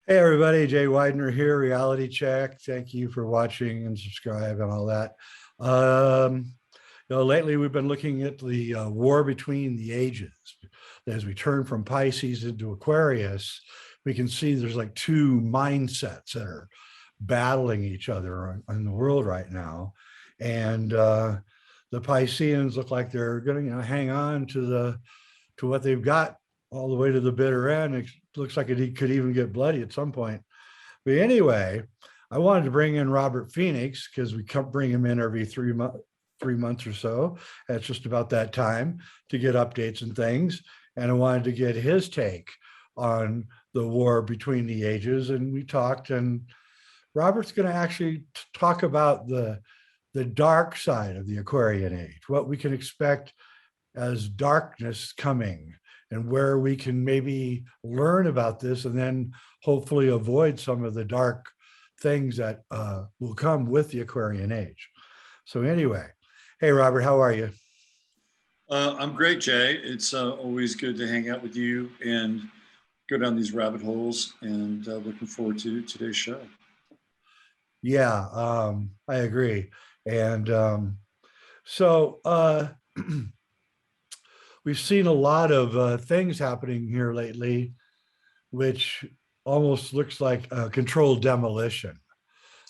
Hey everybody, Jay Weidner here, Reality Check. Thank you for watching and subscribe and all that. Um, Lately we've been looking at the war between the ages. As we turn from Pisces into Aquarius, we can see there's like two mindsets that are battling each other in the world right now. And the Pisceans look like they're going to, hang on to what they've got all the way to the bitter end. It looks like it could even get bloody at some point. But anyway, I wanted to bring in Robert Phoenix because we bring him in every 3 months or so. It's just about that time to get updates and things. And I wanted to get his take on the war between the ages. And we talked, and Robert's going to actually talk about the dark side of the Aquarian age, what we can expect as darkness coming, and where we can maybe learn about this and then hopefully avoid some of the dark things that will come with the Aquarian age. So anyway, hey, Robert, how are you? I'm great, Jay. It's always good to hang out with you and go down these rabbit holes, and looking forward to today's show. Yeah, I agree. And so we've seen a lot of things happening here lately, which almost looks like a controlled demolition.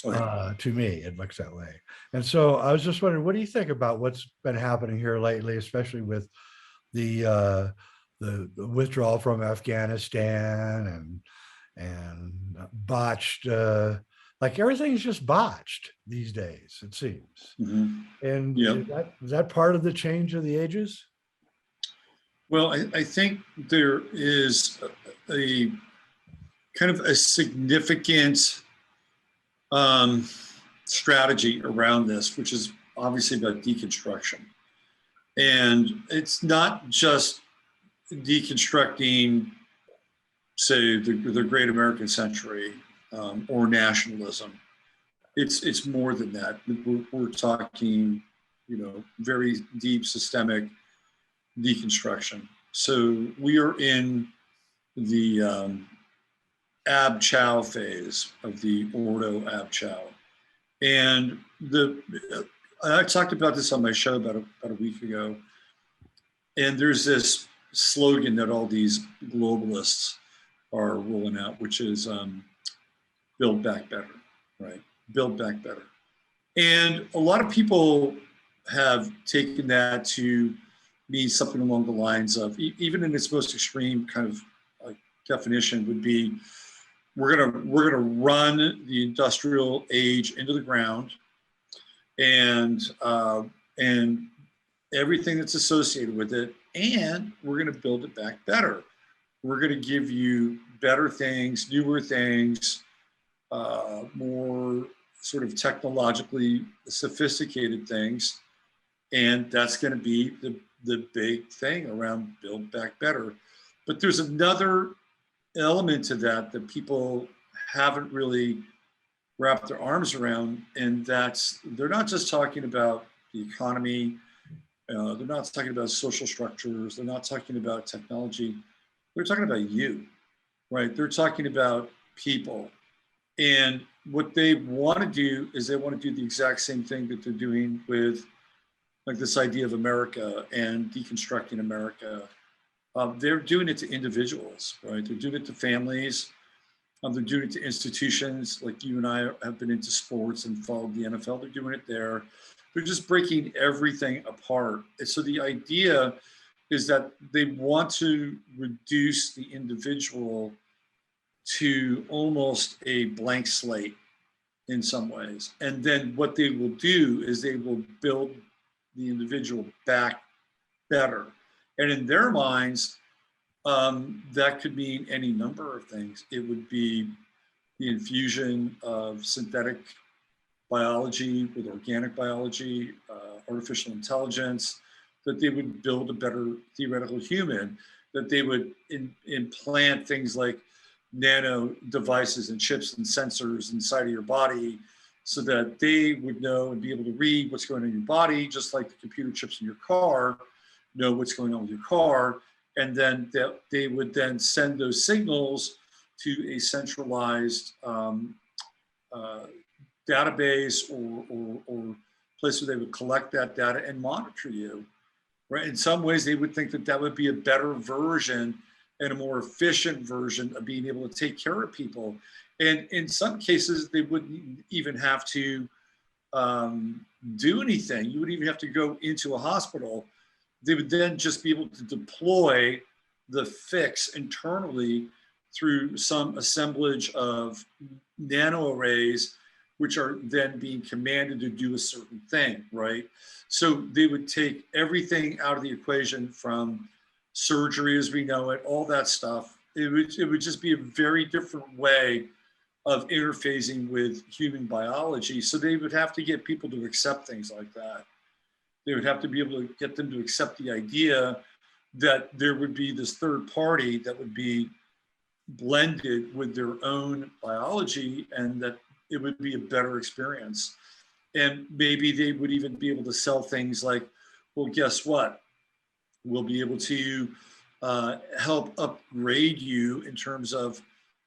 Okay. To me, it looks that way. And so I was just wondering, what do you think about what's been happening here lately, especially with the withdrawal from Afghanistan and botched, like everything's just botched these days, it seems. Mm-hmm. And Yeah. is that part of the change of the ages? Well, I think there is a kind of a significant strategy around this, which is obviously about deconstruction. And it's not just deconstructing, say, the Great American Century or nationalism. It's more than that. We're talking, very deep systemic deconstruction. So we are in the ab chow phase of the Ordo ab chow. And I talked about this on my show about a week ago. And there's this slogan that all these globalists are rolling out, which is build back better, right? Build back better. And a lot of people have taken that to mean something along the lines of, even in its most extreme kind of definition, would be we're gonna run the industrial age into the ground, and everything that's associated with it, and we're gonna build it back better. We're gonna give you better things, newer things, more sort of technologically sophisticated things, and that's going to be the big thing around build back better. But there's another element to that people haven't really wrapped their arms around, and that's they're not just talking about the economy, they're not talking about social structures, they're not talking about technology, they're talking about you, right? They're talking about people. And what they want to do is they want to do the exact same thing that they're doing with like this idea of America and deconstructing America. They're doing it to individuals, right? They're doing it to families. They're doing it to institutions, like you and I have been into sports and followed the NFL. They're doing it there. They're just breaking everything apart. And so the idea is that they want to reduce the individual to almost a blank slate in some ways. And then what they will do is they will build the individual back better. And in their minds, that could mean any number of things. It would be the infusion of synthetic biology with organic biology, artificial intelligence, that they would build a better theoretical human, that they would implant things like nano devices and chips and sensors inside of your body so that they would know and be able to read what's going on in your body, just like the computer chips in your car know what's going on with your car. And then they would then send those signals to a centralized database or place where they would collect that data and monitor you, right? In some ways, they would think that that would be a better version and a more efficient version of being able to take care of people. And in some cases, they wouldn't even have to do anything. You wouldn't even have to go into a hospital. They would then just be able to deploy the fix internally through some assemblage of nanoarrays, which are then being commanded to do a certain thing, right? So they would take everything out of the equation, from surgery as we know it, all that stuff. It would just be a very different way of interfacing with human biology. So they would have to get people to accept things like that. They would have to be able to get them to accept the idea that there would be this third party that would be blended with their own biology, and that it would be a better experience. And maybe they would even be able to sell things like, well, guess what? We'll be able to help upgrade you in terms of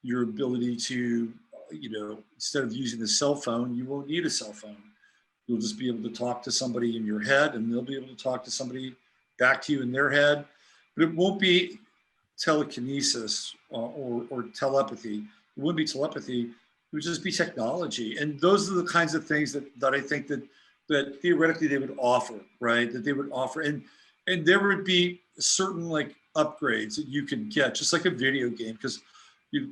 your ability to, instead of using the cell phone, you won't need a cell phone. You'll just be able to talk to somebody in your head, and they'll be able to talk to somebody back to you in their head. But it won't be telekinesis or telepathy. It wouldn't be telepathy. It would just be technology. And those are the kinds of things that I think that theoretically they would offer, right? That they would offer. And there would be certain like upgrades that you can get, just like a video game, because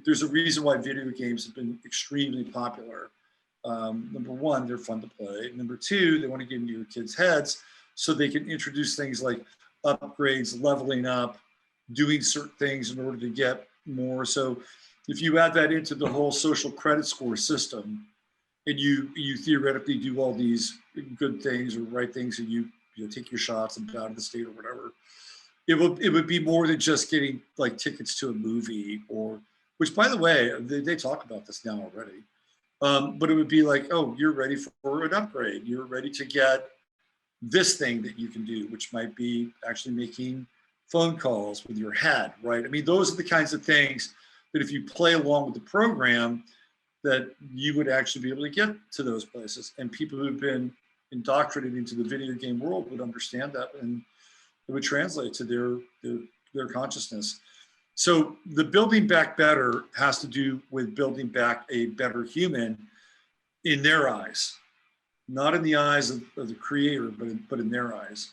there's a reason why video games have been extremely popular. Number one, they're fun to play. Number two, they want to get into your kids' heads so they can introduce things like upgrades, leveling up, doing certain things in order to get more. So if you add that into the whole social credit score system, and you theoretically do all these good things or right things, and you take your shots and out of the state or whatever, it would be more than just getting like tickets to a movie, or, which by the way, they talk about this now already. But it would be like, oh, you're ready for an upgrade. You're ready to get this thing that you can do, which might be actually making phone calls with your head, right? I mean, those are the kinds of things that if you play along with the program, that you would actually be able to get to those places. And people who've been indoctrinated into the video game world would understand that, and it would translate to their consciousness. So the building back better has to do with building back a better human in their eyes, not in the eyes of the creator, but in their eyes.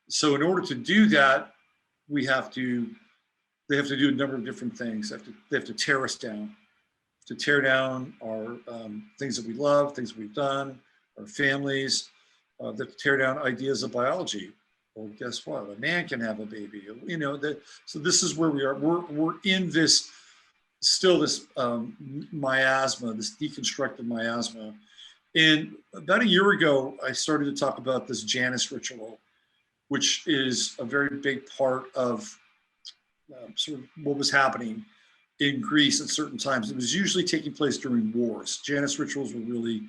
So in order to do that, they have to do a number of different things. They have to tear us down, to tear down our things that we love, things we've done, our families. They have to tear down ideas of biology. Well, guess what? A man can have a baby. So this is where we are. We're in this miasma, this deconstructed miasma. And about a year ago, I started to talk about this Janus Ritual, which is a very big part of sort of what was happening in Greece at certain times. It was usually taking place during wars. Janus rituals were really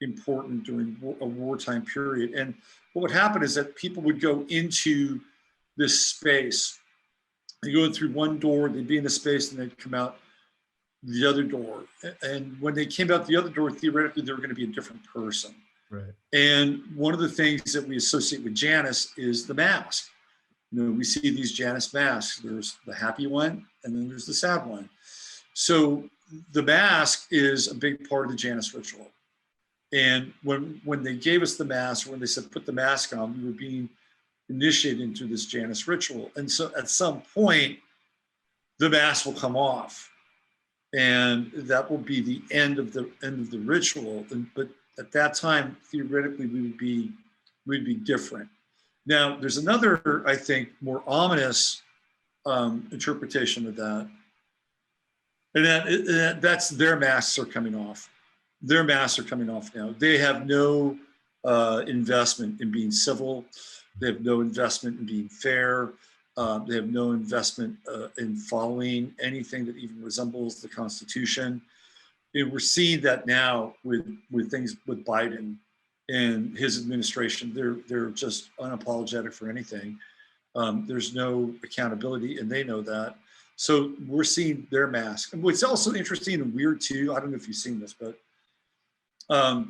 important during a wartime period. And what would happen is that people would go into this space. They go in through one door, they'd be in the space, and they'd come out the other door. And when they came out the other door, theoretically, they were going to be a different person. Right. And one of the things that we associate with Janus is the mask. We see these Janus masks. There's the happy one, and then there's the sad one. So the mask is a big part of the Janus ritual. And when they gave us the mask, when they said put the mask on, we were being initiated into this Janus ritual. And so at some point, the mask will come off, and that will be the end of the ritual. But at that time, theoretically, we'd be different. Now, there's another, I think, more ominous interpretation of that, and that's their masks are coming off. Their masks are coming off now. They have no investment in being civil. They have no investment in being fair. They have no investment in following anything that even resembles the Constitution. And we're seeing that now with things with Biden and his administration. They're just unapologetic for anything. There's no accountability, and they know that. So we're seeing their mask. And what's also interesting and weird too, I don't know if you've seen this, but there are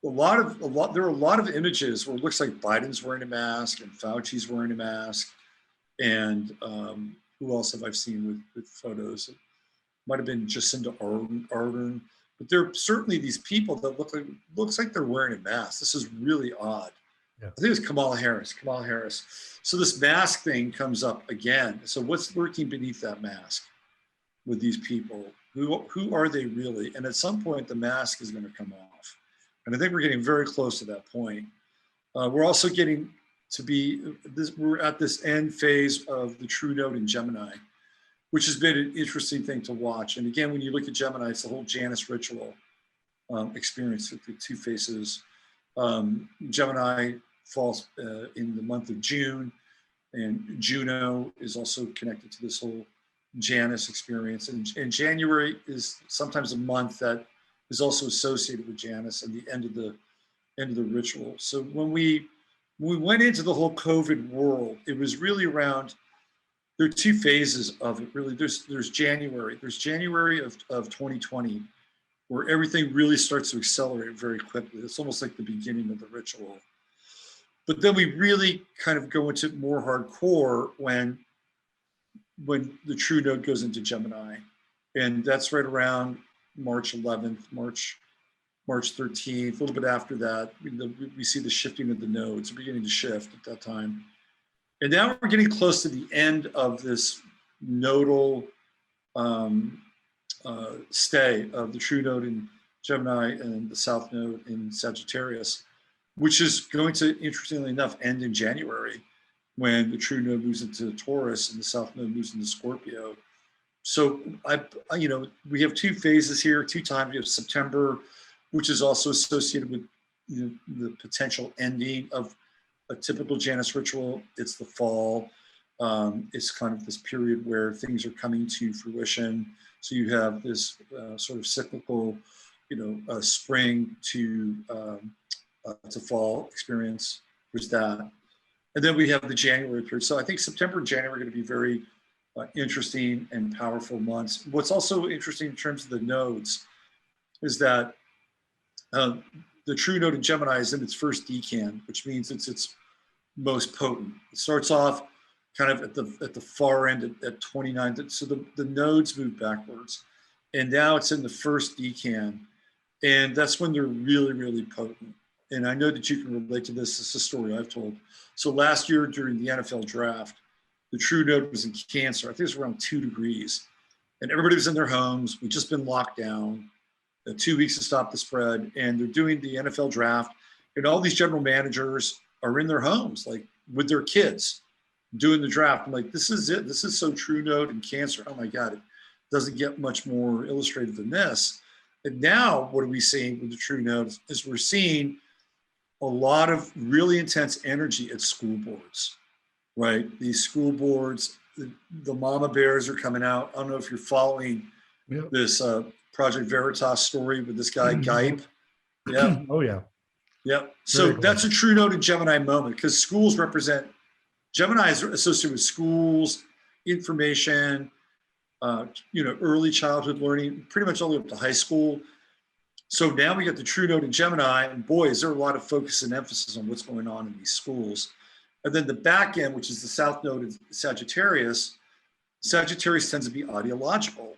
a lot of images where it looks like Biden's wearing a mask and Fauci's wearing a mask. And who else have I seen with photos? It might have been Jacinda Ardern, but there are certainly these people that looks like they're wearing a mask. This is really odd. Yeah. I think it's Kamala Harris. So this mask thing comes up again. So what's lurking beneath that mask with these people? Who are they really? And at some point, the mask is going to come off. And I think we're getting very close to that point. We're also getting to we're at this end phase of the true node in Gemini, which has been an interesting thing to watch. And again, when you look at Gemini, it's the whole Janus Ritual experience with the two faces. Gemini falls in the month of June, and Juno is also connected to this whole Janus experience. And January is sometimes a month that is also associated with Janus and the end of the ritual. So when we went into the whole COVID world, it was really around, there are two phases of it really. There's January of 2020, where everything really starts to accelerate very quickly. It's almost like the beginning of the ritual. But then we really kind of go into more hardcore when the true node goes into Gemini. And that's right around March 11th, March 13th, a little bit after that. We see the shifting of the nodes beginning to shift at that time. And now we're getting close to the end of this nodal stay of the true node in Gemini and the south node in Sagittarius, which is going to, interestingly enough, end in January when the true node moves into Taurus and the south node moves into Scorpio. So we have two phases here, two times. We have September, which is also associated with the potential ending of a typical Janus ritual. It's the fall. It's kind of this period where things are coming to fruition. So you have this sort of cyclical, spring to fall experience. There's that. And then we have the January period. So I think September and January are going to be very interesting and powerful months. What's also interesting in terms of the nodes is that the true node in Gemini is in its first decan, which means it's its most potent. It starts off kind of at the far end at 29. So the nodes move backwards. And now it's in the first decan. And that's when they're really, really potent. And I know that you can relate to this. This is a story I've told. So last year during the NFL draft, the true node was in Cancer. I think it was around 2 degrees. And everybody was in their homes. We'd just been locked down. 2 weeks to stop the spread. And they're doing the NFL draft. And all these general managers are in their homes, like with their kids, doing the draft. I'm like, this is it. This is so true node in Cancer. Oh my God, it doesn't get much more illustrative than this. And now what are we seeing with the true nodes is we're seeing a lot of really intense energy at school boards, right? These school boards, the mama bears are coming out. I don't know if you're following this Project Veritas story with this guy, Gype. Yeah. Oh, yeah. Yeah. So that's a true node in Gemini moment because schools represent, Gemini is associated with schools, information, early childhood learning, pretty much all the way up to high school. So now we got the true node in Gemini, and boy, is there a lot of focus and emphasis on what's going on in these schools. And then the back end, which is the south node in Sagittarius, Sagittarius tends to be ideological,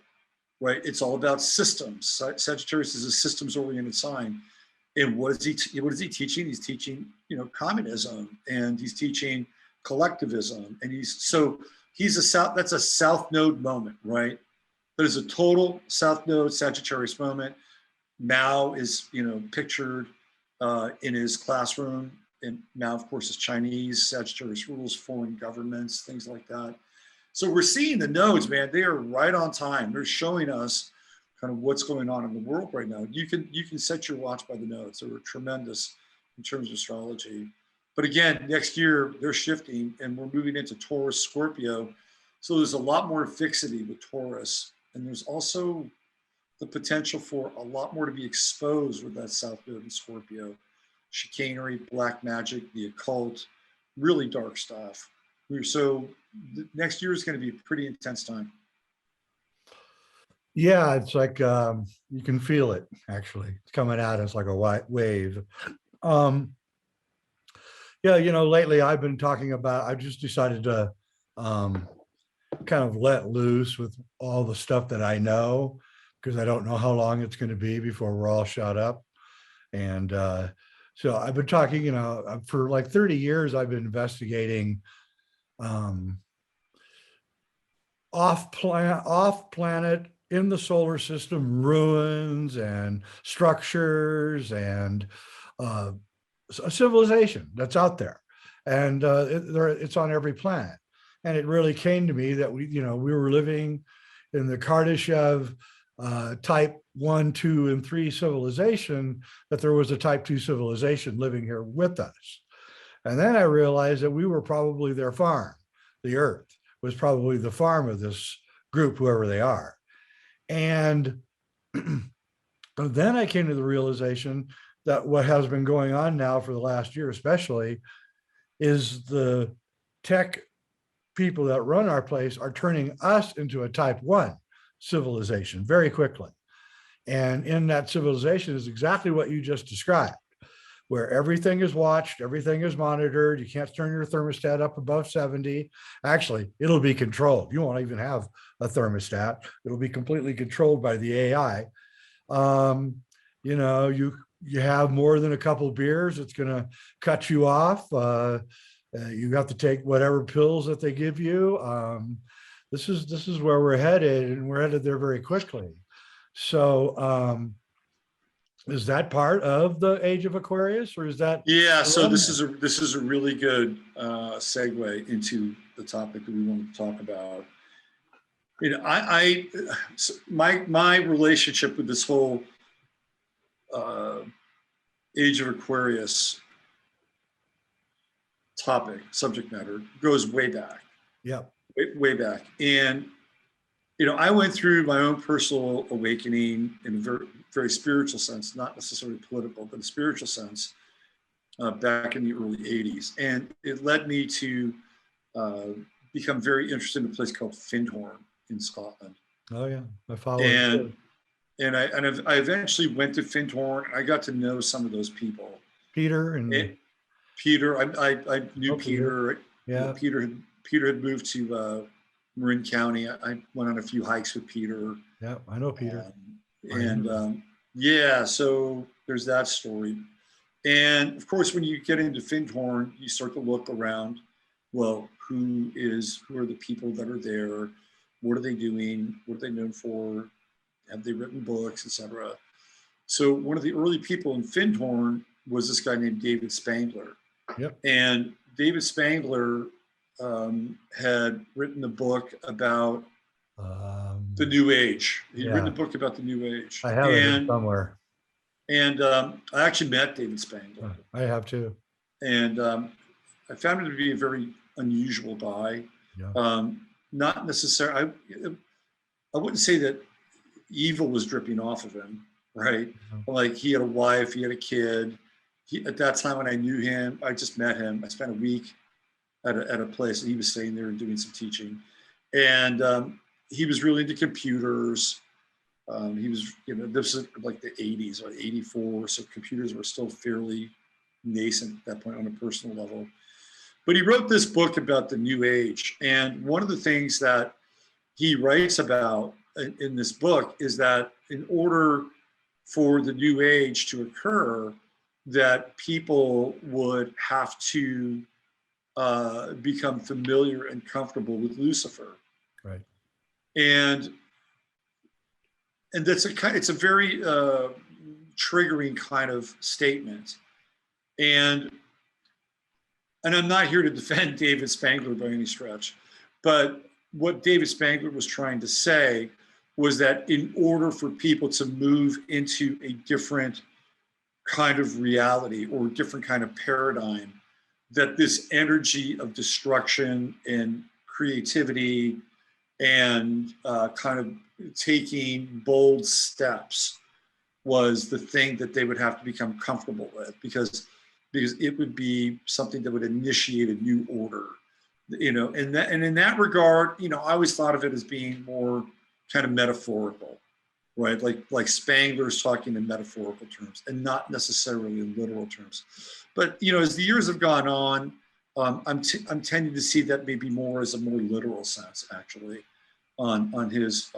right? It's all about systems. Sagittarius is a systems-oriented sign. And what is he teaching? He's teaching, communism, and he's teaching collectivism. And that's a south node moment, right? That is a total south node Sagittarius moment. Mao is, pictured in his classroom. And Mao, of course, is Chinese. Sagittarius rules foreign governments, things like that. So we're seeing the nodes, man. They are right on time. They're showing us kind of what's going on in the world right now. You can set your watch by the nodes. They're tremendous in terms of astrology. But again, next year they're shifting and we're moving into Taurus, Scorpio. So there's a lot more fixity with Taurus. And there's also the potential for a lot more to be exposed with that south node in Scorpio. Chicanery, black magic, the occult, really dark stuff. So next year is going to be a pretty intense time. Yeah, it's like you can feel it actually. It's coming at us like a white wave. Um, yeah, lately I've been talking about, I just decided to um, kind of let loose with all the stuff that I know, because I don't know how long it's going to be before we're all shut up. And so I've been talking, for like 30 years, I've been investigating um, off planet in the solar system ruins and structures and uh, a civilization that's out there, and it's on every planet. And it really came to me that we were living in the Kardashev type 1, 2, and 3 civilization, that there was a type 2 civilization living here with us. And then I realized that we were probably their farm. The earth was probably the farm of this group, whoever they are. And then I came to the realization that what has been going on now for the last year, especially, is the tech people that run our place are turning us into a type 1 civilization very quickly. And in that civilization is exactly what you just described, where everything is watched, everything is monitored. You can't turn your thermostat up above 70. Actually, it'll be controlled. You won't even have a thermostat. It'll be completely controlled by the AI. You have more than a couple of beers, it's going to cut you off. You have to take whatever pills that they give you. This is where we're headed, and we're headed there very quickly. So, is that part of the Age of Aquarius, or is that? Yeah, so this is a really good segue into the topic that we want to talk about. My relationship with this whole uh, Age of Aquarius subject matter goes way back, Yeah. way back. And I went through my own personal awakening in a very, very spiritual sense, not necessarily political, but a spiritual sense, back in the early 80s. And it led me to uh, become very interested in a place called Findhorn in Scotland. Oh yeah, I follow it And too. I eventually went to Findhorn. I got to know some of those people. Peter and And Peter, I knew Peter. Peter. Yeah. Peter had moved to Marin County. I went on a few hikes with Peter. Yeah, I know Peter. And yeah, so there's that story. And of course, when you get into Findhorn, you start to look around. Well, who are the people that are there? What are they doing? What are they known for? Have they written books, etc.? So one of the early people in Findhorn was this guy named David Spangler. Yep. And David Spangler had written a book about the New Age. He'd written a book about the New Age. I have it somewhere. And I actually met David Spangler. I have too. And I found him to be a very unusual guy. Yeah. Not necessarily, I wouldn't say that evil was dripping off of him, right? Like he had a wife, he had a kid. At that time when I knew him, I just met him. I spent a week at a place, and he was staying there and doing some teaching. And he was really into computers. He was, this was like the 80s or 84, so computers were still fairly nascent at that point on a personal level. But he wrote this book about the New Age. And one of the things that he writes about in this book is that in order for the New Age to occur, that people would have to become familiar and comfortable with Lucifer. Right. And it's a very triggering kind of statement. And I'm not here to defend David Spangler by any stretch, but what David Spangler was trying to say was that in order for people to move into a different kind of reality or a different kind of paradigm, that this energy of destruction and creativity and kind of taking bold steps was the thing that they would have to become comfortable with, because it would be something that would initiate a new order, and in that regard, I always thought of it as being more kind of metaphorical. right? Like Spangler's talking in metaphorical terms and not necessarily in literal terms. But as the years have gone on, I'm tending to see that maybe more as a more literal sense, actually, on his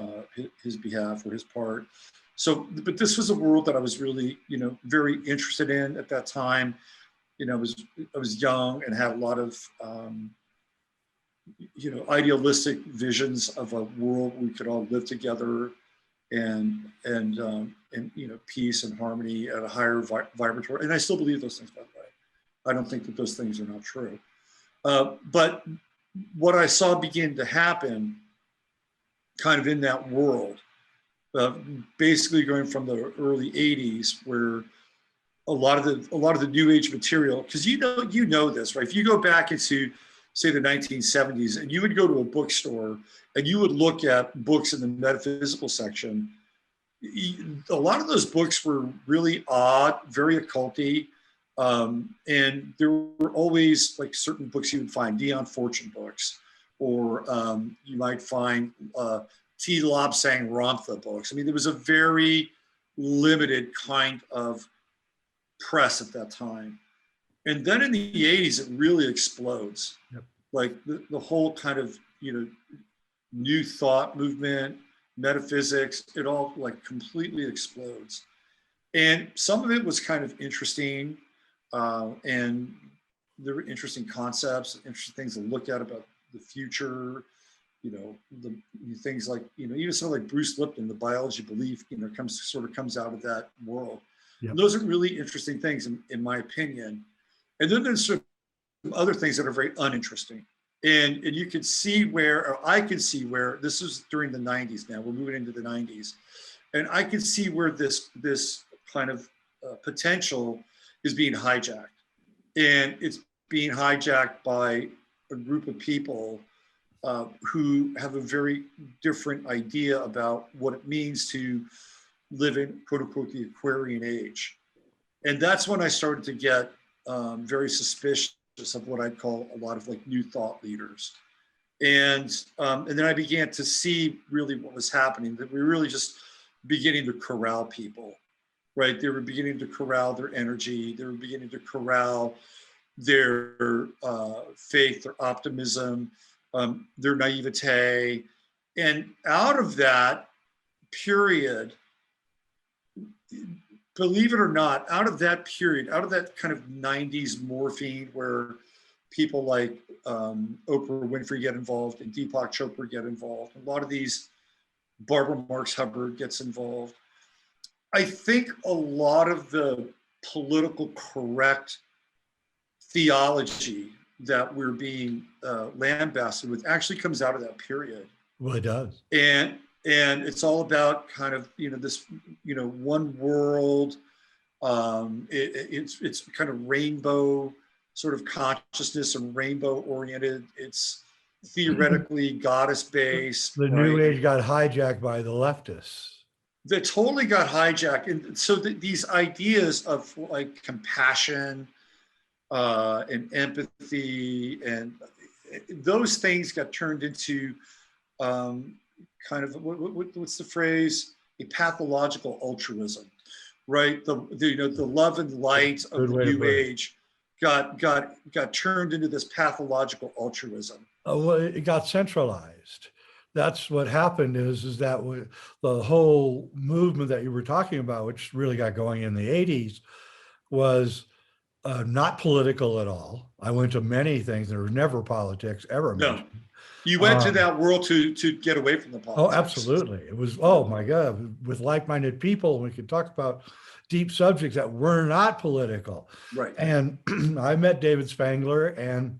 behalf or his part. So, but this was a world that I was really, very interested in at that time. I was young and had a lot of, idealistic visions of a world we could all live together and peace and harmony at a higher vibratory. And I still believe those things, by the way. I don't think that those things are not true. But what I saw begin to happen kind of in that world, basically going from the early 80s, where a lot of the new age material, because you know this, right? If you go back into, say, the 1970s, and you would go to a bookstore and you would look at books in the metaphysical section, a lot of those books were really odd, very occulty, and there were always like certain books you would find, Dion Fortune books, or you might find T. Lobsang Ramtha books. I mean, there was a very limited kind of press at that time. And then in the 80s, it really explodes. Yep. Like the whole kind of, new thought movement, metaphysics, it all like completely explodes. And some of it was kind of interesting. And there were interesting concepts, interesting things to look at about the future, the things like, even something like Bruce Lipton, the biology belief, comes out of that world. Yep. Those are really interesting things in my opinion. And then there's some other things that are very uninteresting. And you could see or I could see where, this is during the 90s now, we're moving into the 90s. And I could see where this kind of potential is being hijacked. And it's being hijacked by a group of people who have a very different idea about what it means to live in, quote unquote, the Aquarian age. And that's when I started to get very suspicious of what I'd call a lot of like new thought leaders. And then I began to see really what was happening, that we were really just beginning to corral people, right? They were beginning to corral their energy. They were beginning to corral their faith, their optimism, their naivete. And out of that period, believe it or not, out of that period, out of that kind of 90s morphine where people like Oprah Winfrey get involved and Deepak Chopra get involved, a lot of these, Barbara Marx Hubbard gets involved. I think a lot of the political correct theology that we're being lambasted with actually comes out of that period. Well, it does. And it's all about kind of, this, one world. It's kind of rainbow sort of consciousness and rainbow oriented. It's theoretically goddess based. The new age got hijacked by the leftists. They totally got hijacked. And so these ideas of like compassion and empathy and those things got turned into kind of what's the phrase? A pathological altruism, right? The love and light of the new age got turned into this pathological altruism. Well, it got centralized. That's what happened is that the whole movement that you were talking about, which really got going in the 80s, was not political at all. I went to many things. There was never politics ever mentioned. No. You went to that world to get away from the politics. Oh, absolutely. It was, oh my God, with like-minded people, we could talk about deep subjects that were not political. Right. And I met David Spangler and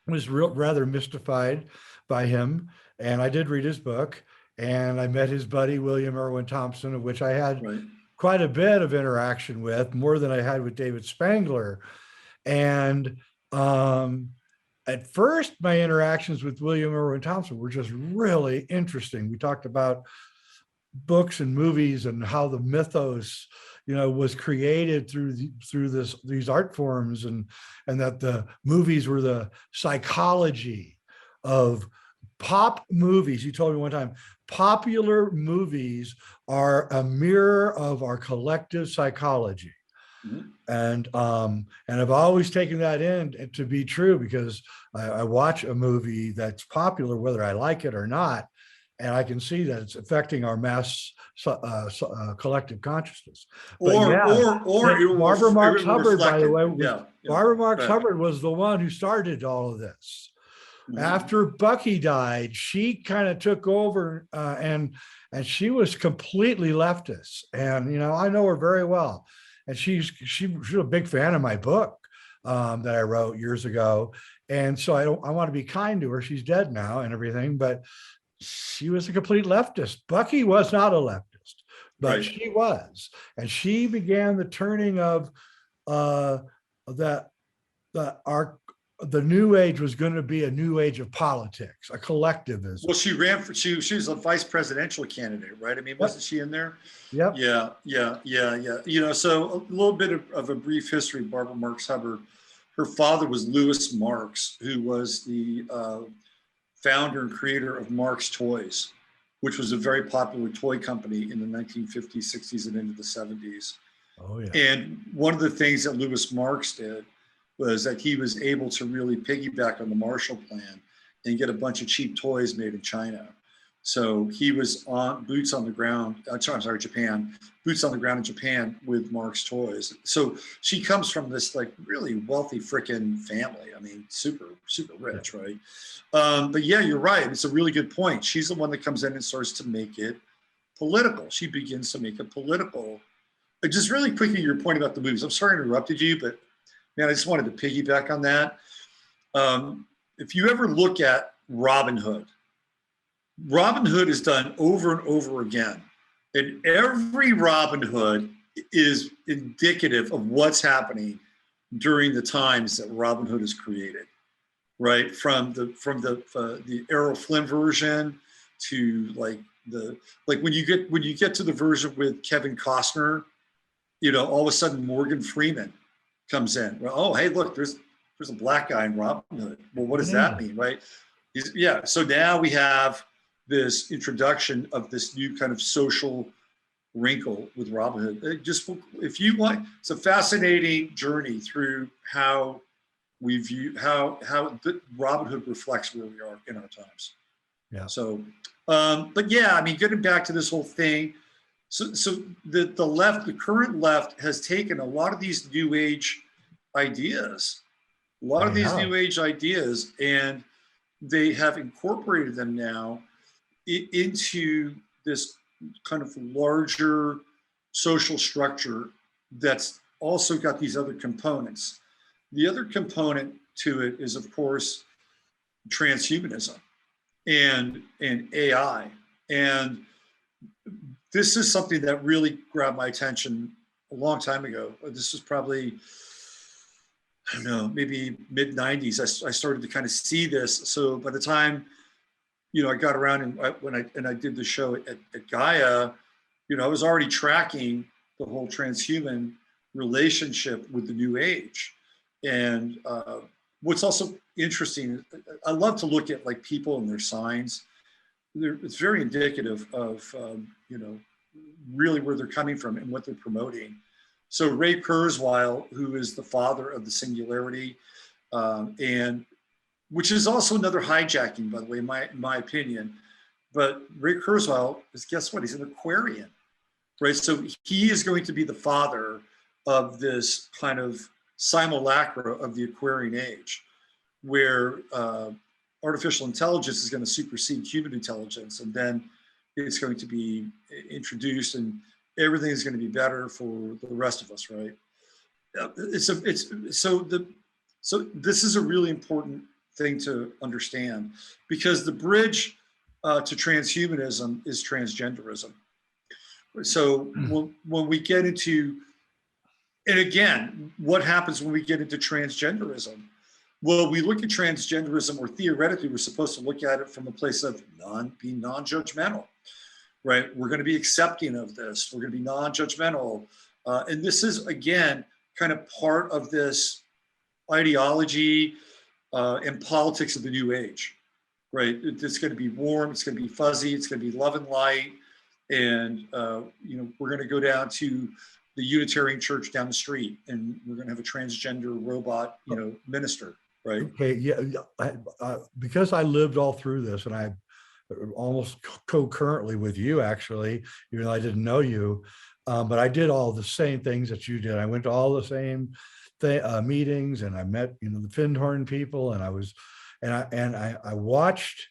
was rather mystified by him. And I did read his book, and I met his buddy, William Irwin Thompson, of which I had quite a bit of interaction with, more than I had with David Spangler. And at first, my interactions with William Irwin Thompson were just really interesting. We talked about books and movies and how the mythos, was created through these art forms, and that the movies were the psychology of pop movies. He told me one time, popular movies are a mirror of our collective psychology. Mhm. And I've always taken that in to be true, because I watch a movie that's popular, whether I like it or not, and I can see that it's affecting our mass collective consciousness. But yeah, Or Barbara Marx it will Hubbard, by reflect the it. way, Yeah. Barbara Marx Right. Hubbard was the one who started all of this. Mhm. After Bucky died, she kind of took over, and she was completely leftist. And I know her very well, and she's a big fan of my book that I wrote years ago. And so I want to be kind to her. She's dead now and everything, but she was a complete leftist. Bucky was not a leftist, but Right. she was, and she began the turning of that the new age was going to be a new age of politics, a collectivism. Well, she ran for she was a vice presidential candidate, right? I mean, wasn't she in there? Yep. Yeah. So a little bit of a brief history of Barbara Marx Hubbard. Her father was Louis Marx, who was the founder and creator of Marx Toys, which was a very popular toy company in the 1950s, 60s, and into the 70s. Oh yeah. And one of the things that Louis Marx did was that he was able to really piggyback on the Marshall Plan and get a bunch of cheap toys made in China. So he was on boots on the ground. Japan, boots on the ground in Japan with Marx Toys. So she comes from this like really wealthy freaking family. I mean, super rich, right? But yeah, you're right. It's a really good point. She's the one that comes in and starts to make it political. She begins to make it political. But just really quickly, your point about the movies. I'm sorry I interrupted you, but man, I just wanted to piggyback on that. If you ever look at Robin Hood is done over and over again. And every Robin Hood is indicative of what's happening during the times that Robin Hood is created, right? From the Errol Flynn version to like when you get to the version with Kevin Costner, all of a sudden Morgan Freeman comes in. Well, oh, hey, look, there's a black guy in Robin Hood. Well, what does that mean, right? So now we have this introduction of this new kind of social wrinkle with Robin Hood. If you want, it's a fascinating journey through how we view how Robin Hood reflects where we are in our times. Yeah. So, but yeah, I mean, getting back to this whole thing. So the left, the current left, has taken a lot of these new age ideas, and they have incorporated them now into this kind of larger social structure that's also got these other components. The other component to it is, of course, transhumanism and AI. And this is something that really grabbed my attention a long time ago. This was probably, I don't know, maybe mid 90s. I started to kind of see this. So by the time, I got around and I did the show at Gaia, I was already tracking the whole transhuman relationship with the new age. And what's also interesting, I love to look at like people and their signs. It's very indicative of, really where they're coming from and what they're promoting. So Ray Kurzweil, who is the father of the singularity, and which is also another hijacking, by the way, in my opinion. But Ray Kurzweil is, guess what? He's an Aquarian, right? So he is going to be the father of this kind of simulacra of the Aquarian age, where artificial intelligence is going to supersede human intelligence, and then it's going to be introduced, and everything is going to be better for the rest of us, right? So this is a really important thing to understand, because the bridge to transhumanism is transgenderism. So when we get into, and again, what happens when we get into transgenderism? Well, we look at transgenderism, or theoretically, we're supposed to look at it from a place of being non-judgmental, right? We're going to be accepting of this. We're going to be non-judgmental. And this is, again, kind of part of this ideology and politics of the new age, right? It's going to be warm, it's going to be fuzzy, it's going to be love and light. And, we're going to go down to the Unitarian church down the street, and we're going to have a transgender robot, minister, right? Okay, yeah, because I lived all through this, and I almost co-currently with you, actually, even though I didn't know you, but I did all the same things that you did. I went to all the same meetings, and I met, the Findhorn people, and I watched,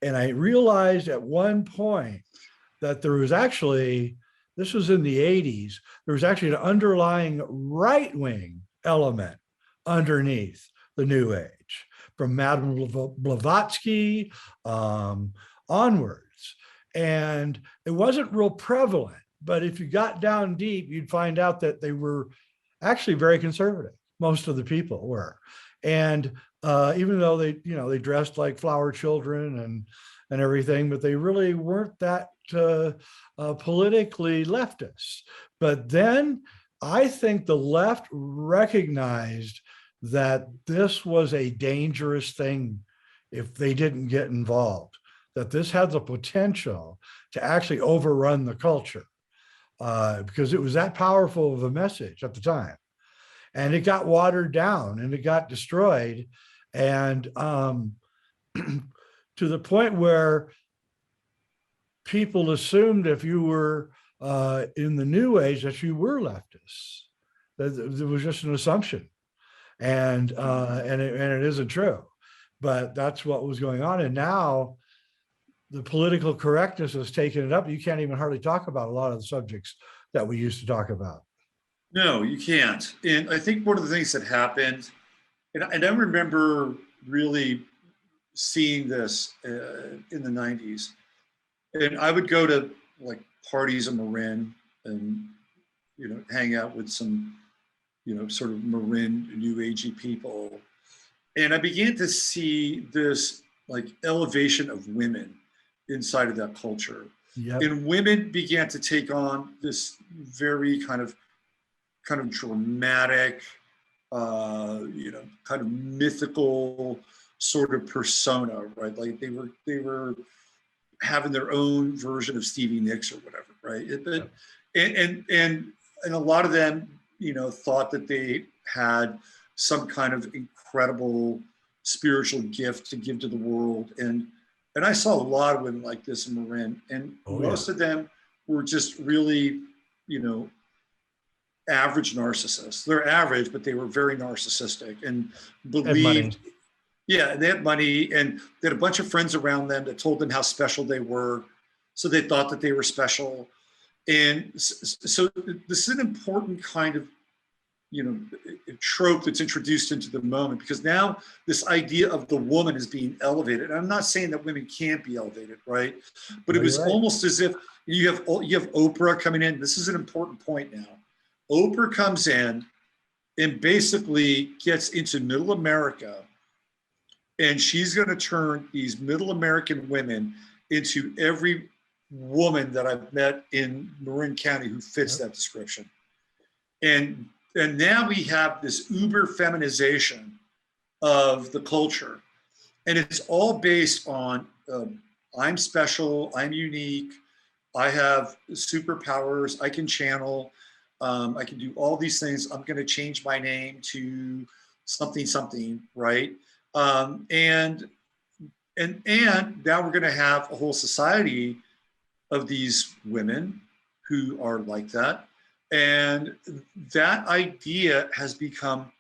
and I realized at one point that there was actually, this was in the 80s, there was actually an underlying right-wing element underneath the New Age, from Madame Blavatsky onwards. And it wasn't real prevalent, but if you got down deep, you'd find out that they were actually very conservative. Most of the people were. And even though they dressed like flower children and everything, but they really weren't that politically leftist. But then I think the left recognized that this was a dangerous thing if they didn't get involved, that this had the potential to actually overrun the culture, because it was that powerful of a message at the time. And it got watered down and it got destroyed. And to the point where people assumed if you were in the New Age that you were leftists. That it was just an assumption, and it isn't true. But that's what was going on. And now the political correctness has taken it up. You can't even hardly talk about a lot of the subjects that we used to talk about. No, you can't. And I think one of the things that happened, and I remember really seeing this in the 90s. And I would go to like parties in Marin and, hang out with some, sort of Marin New Agey people. And I began to see this like elevation of women inside of that culture. Yep. And women began to take on this very kind of dramatic, kind of mythical sort of persona, right? Like they were having their own version of Stevie Nicks or whatever, right? And a lot of them, thought that they had some kind of incredible spiritual gift to give to the world. And I saw a lot of women like this in Marin, and most of them were just really, average narcissists. They're average, but they were very narcissistic and believed. Yeah, they had money, and they had a bunch of friends around them that told them how special they were. So they thought that they were special. And so this is an important kind of, trope that's introduced into the moment, because now this idea of the woman is being elevated. And I'm not saying that women can't be elevated, right? But it was almost as if you have Oprah coming in. This is an important point now. Oprah comes in and basically gets into middle America, and she's going to turn these middle American women into every woman that I've met in Marin County who fits that description. And now we have this uber feminization of the culture. And it's all based on I'm special, I'm unique, I have superpowers, I can channel, I can do all these things. I'm going to change my name to something, right? And now we're going to have a whole society of these women who are like that. And that idea has become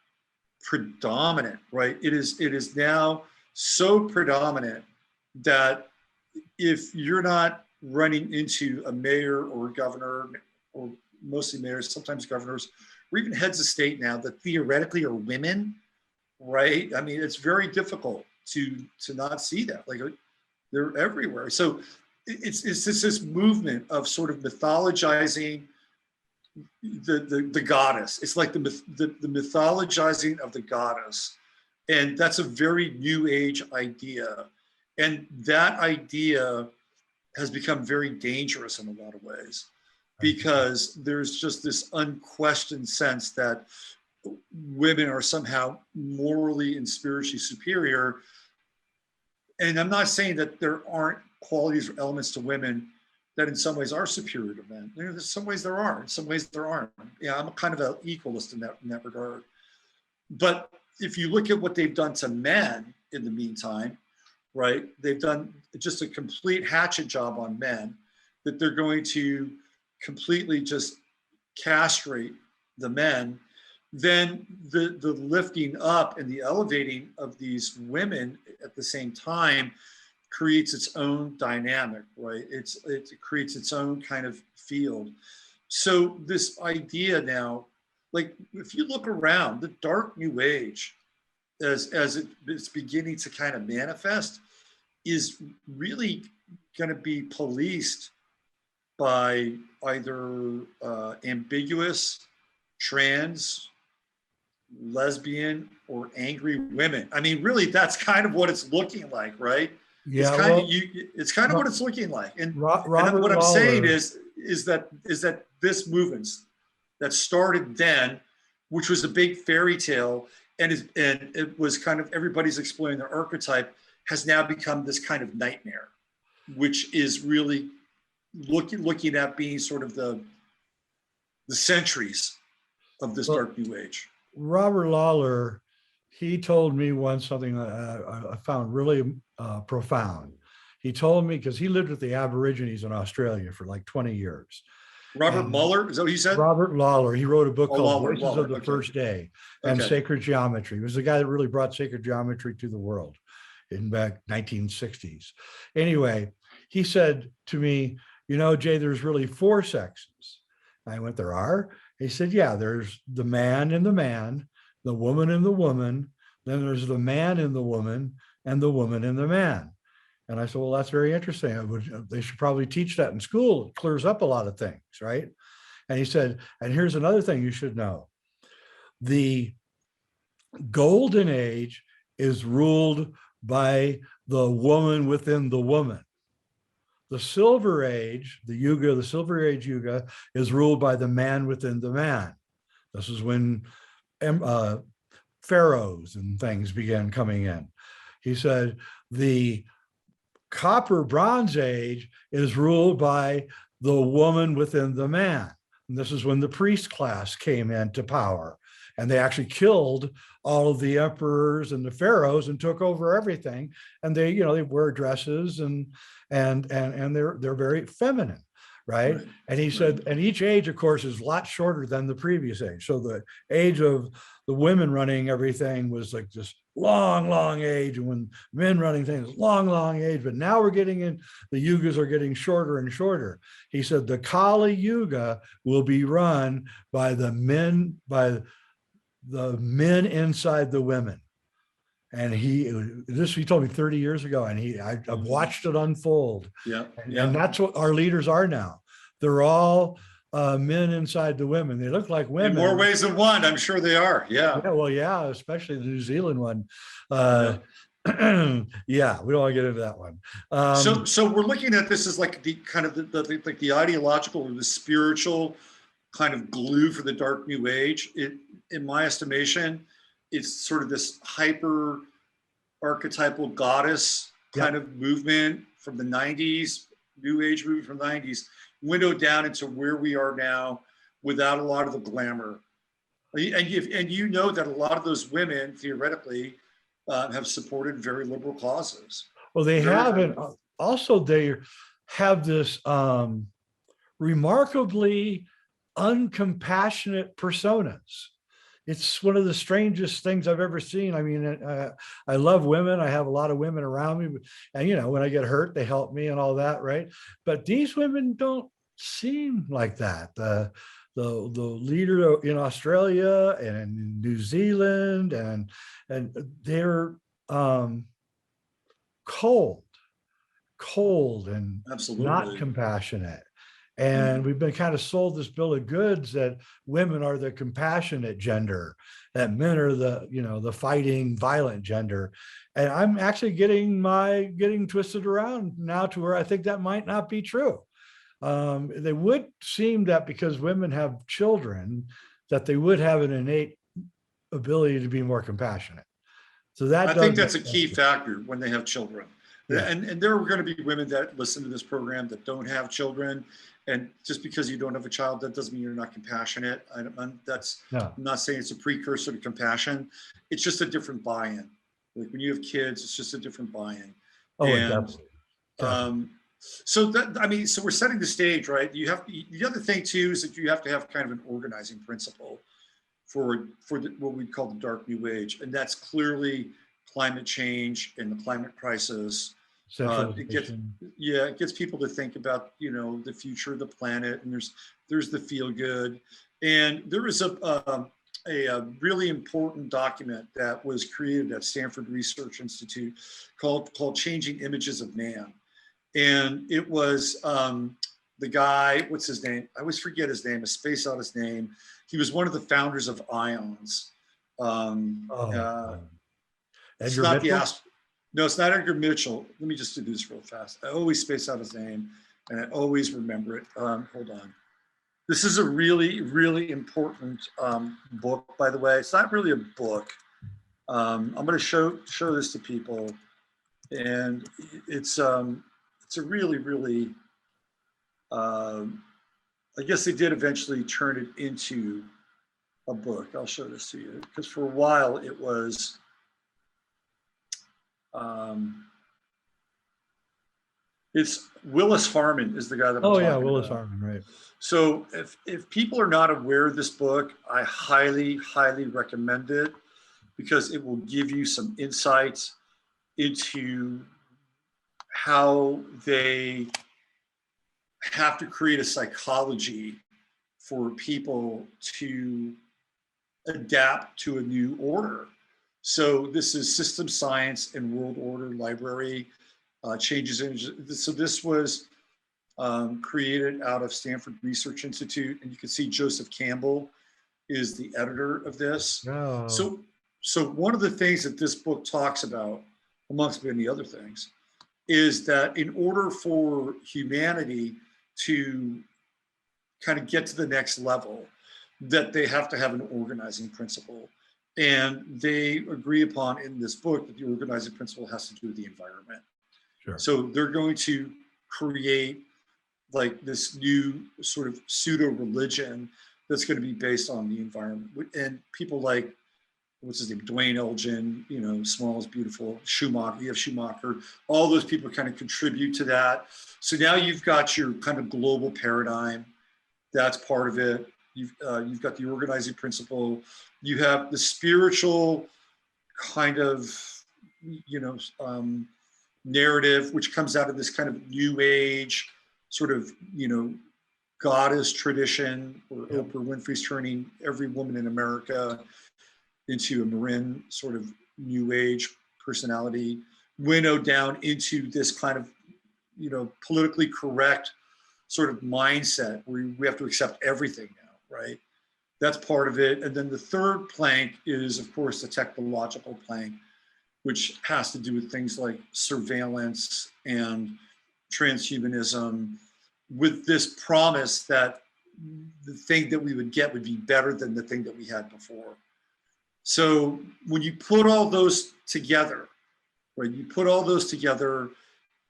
predominant, right? It is now so predominant that if you're not running into a mayor or a governor, or mostly mayors, sometimes governors, or even heads of state now that theoretically are women, right? I mean, it's very difficult to not see that. Like, they're everywhere. So it's this movement of sort of mythologizing the goddess. It's like the mythologizing of the goddess. And that's a very New Age idea. And that idea has become very dangerous in a lot of ways, because there's just this unquestioned sense that women are somehow morally and spiritually superior. And I'm not saying that there aren't qualities or elements to women that in some ways are superior to men. You know, there's some ways there are, in some ways there aren't. Yeah, I'm kind of an equalist in that regard. But if you look at what they've done to men in the meantime, right? They've done just a complete hatchet job on men, that they're going to completely just castrate the men. Then the lifting up and the elevating of these women at the same time creates its own dynamic, right? It creates its own kind of field. So this idea now, like if you look around, the dark new age, as it's beginning to kind of manifest, is really going to be policed by either ambiguous, trans, lesbian, or angry women. I mean, really, that's kind of what it's looking like, right? Yeah, it's kind of what it's looking like. And, Robert what I'm Lawler, saying is that this movement that started then, which was a big fairy tale, and it was kind of everybody's exploring their archetype, has now become this kind of nightmare, which is really looking at being sort of the centuries of this dark new age. Robert Lawler, he told me once something that I found really profound. He told me, because he lived with the Aborigines in Australia for like 20 years. Robert Mueller, is that what you said? Robert Lawler. He wrote a book called Lawler, Voices of the First Day and Sacred Geometry. He was the guy that really brought sacred geometry to the world in back 1960s. Anyway, he said to me, you know, Jay, there's really 4 sexes. I went, there are? He said, yeah, there's the man and the man, the woman and the woman, then there's the man and the woman, and the woman and the man. And I said, well, that's very interesting. They should probably teach that in school. It clears up a lot of things, right? And he said, and here's another thing you should know. The golden age is ruled by the woman within the woman. The silver age, the silver age yuga, is ruled by the man within the man. This is when pharaohs and things began coming in. He said the copper bronze age is ruled by the woman within the man. And this is when the priest class came into power. And they actually killed all of the emperors and the pharaohs and took over everything. And they, you know, they wear dresses and they're very feminine, right? And he said, and each age, of course, is a lot shorter than the previous age. So the age of the women running everything was like this long age, and when men running things, long age. But now we're getting in, the yugas are getting shorter and shorter. He said the Kali Yuga will be run by the men, inside the women. And he told me 30 years ago, and I've watched it unfold. Yeah. And that's what our leaders are now. They're all men inside the women. They look like women. In more ways than one, I'm sure they are. Yeah. Yeah, well, yeah, especially the New Zealand one. Yeah, we don't want to get into that one. So we're looking at this as like the kind of the ideological or the spiritual kind of glue for the dark new age. In my estimation, it's sort of this hyper archetypal goddess kind of movement from the 90s, new age movement from the 90s, windowed down into where we are now without a lot of the glamour. And you know that a lot of those women theoretically have supported very liberal causes. Well, they have, and also they have this remarkably uncompassionate personas. It's one of the strangest things I've ever seen. I mean, I love women. I have a lot of women around me, and you know, when I get hurt, they help me and all that, right? But these women don't seem like that. The leader in Australia and New Zealand, and they're cold and absolutely not compassionate. And we've been kind of sold this bill of goods that women are the compassionate gender, that men are the fighting, violent gender. And I'm actually getting twisted around now to where I think that might not be true. They would seem that because women have children, that they would have an innate ability to be more compassionate. So that I think that's a key factor when they have children. Yeah. And there are going to be women that listen to this program that don't have children. And just because you don't have a child, that doesn't mean you're not compassionate. I'm not saying it's a precursor to compassion. It's just a different buy-in. Like when you have kids, it's just a different buy-in. Oh, And definitely. so we're setting the stage, right? The other thing too is that you have to have kind of an organizing principle for what we call the dark new age, and that's clearly climate change and the climate crisis. It gets people to think about, the future of the planet, and there's the feel good, and there is a really important document that was created at Stanford Research Institute called Changing Images of Man. And it was the guy, what's his name? I always forget his name, I space out his name. He was one of the founders of IONS. It's Edgar not Mitchell? No, it's not Edgar Mitchell. Let me just do this real fast. I always space out his name and I always remember it. Hold on. This is a really, really important book, by the way. It's not really a book. I'm going to show this to people, and it's a really, really. I guess they did eventually turn it into a book. I'll show this to you because for a while it was. It's Willis Harman is the guy that I'm talking about. Willis Harman, right. So if people are not aware of this book, I highly, highly recommend it because it will give you some insights into how they have to create a psychology for people to adapt to a new order. So this is System Science and World Order Library, Changes in. So this was created out of Stanford Research Institute, and you can see Joseph Campbell is the editor of this. Oh. So one of the things that this book talks about, amongst many other things, is that in order for humanity to kind of get to the next level, that they have to have an organizing principle. And they agree upon in this book that the organizing principle has to do with the environment. Sure. So they're going to create like this new sort of pseudo religion that's going to be based on the environment. And people like, what's his name, Dwayne Elgin, Small is Beautiful, Schumacher, you have Schumacher, all those people kind of contribute to that. So now you've got your kind of global paradigm. That's part of it. You've got the organizing principle. You have the spiritual kind of, narrative, which comes out of this kind of new age sort of, goddess tradition, where Oprah Winfrey's turning every woman in America into a Marin sort of new age personality, winnowed down into this kind of, politically correct sort of mindset where we have to accept everything now, right? That's part of it. And then the third plank is, of course, the technological plank, which has to do with things like surveillance and transhumanism, with this promise that the thing that we would get would be better than the thing that we had before. So when you put all those together, right,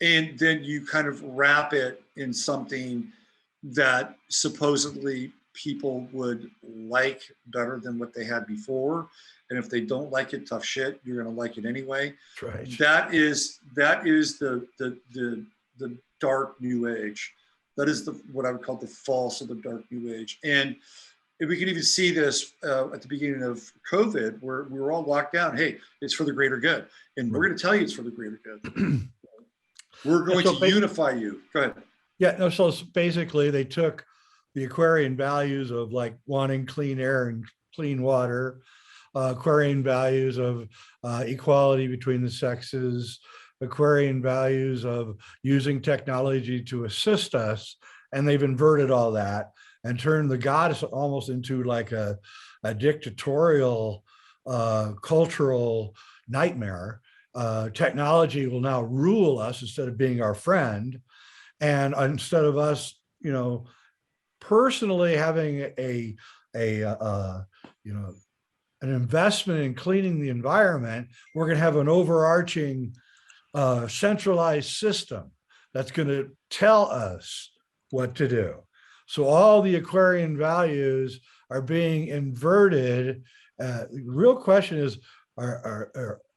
and then you kind of wrap it in something that supposedly people would like better than what they had before. And if they don't like it, tough shit, you're going to like it anyway. Right. That is the dark new age. That is what I would call the false of the dark new age. And we can even see this at the beginning of COVID, where we were all locked down. Hey, it's for the greater good. And we're going to tell you it's for the greater good. We're going to unify you. Go ahead. Yeah, no, so basically they took the Aquarian values of like wanting clean air and clean water, Aquarian values of equality between the sexes, Aquarian values of using technology to assist us, and they've inverted all that and turned the goddess almost into like a dictatorial cultural nightmare. Technology will now rule us instead of being our friend, and instead of us, personally having an investment in cleaning the environment, we're going to have an overarching centralized system that's going to tell us what to do. So all the Aquarian values are being inverted. The real question is, are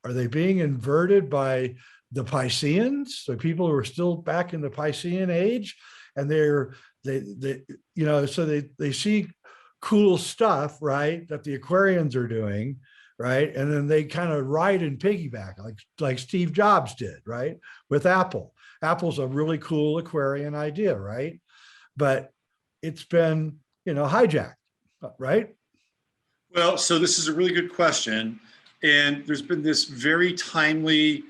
they being inverted by the Pisceans, the people who are still back in the Piscean age? And so they see cool stuff, right, that the Aquarians are doing, right? And then they kind of ride and piggyback, like Steve Jobs did, right, with Apple. Apple's a really cool Aquarian idea, right? But it's been, hijacked, right? Well, so this is a really good question. And there's been this very timely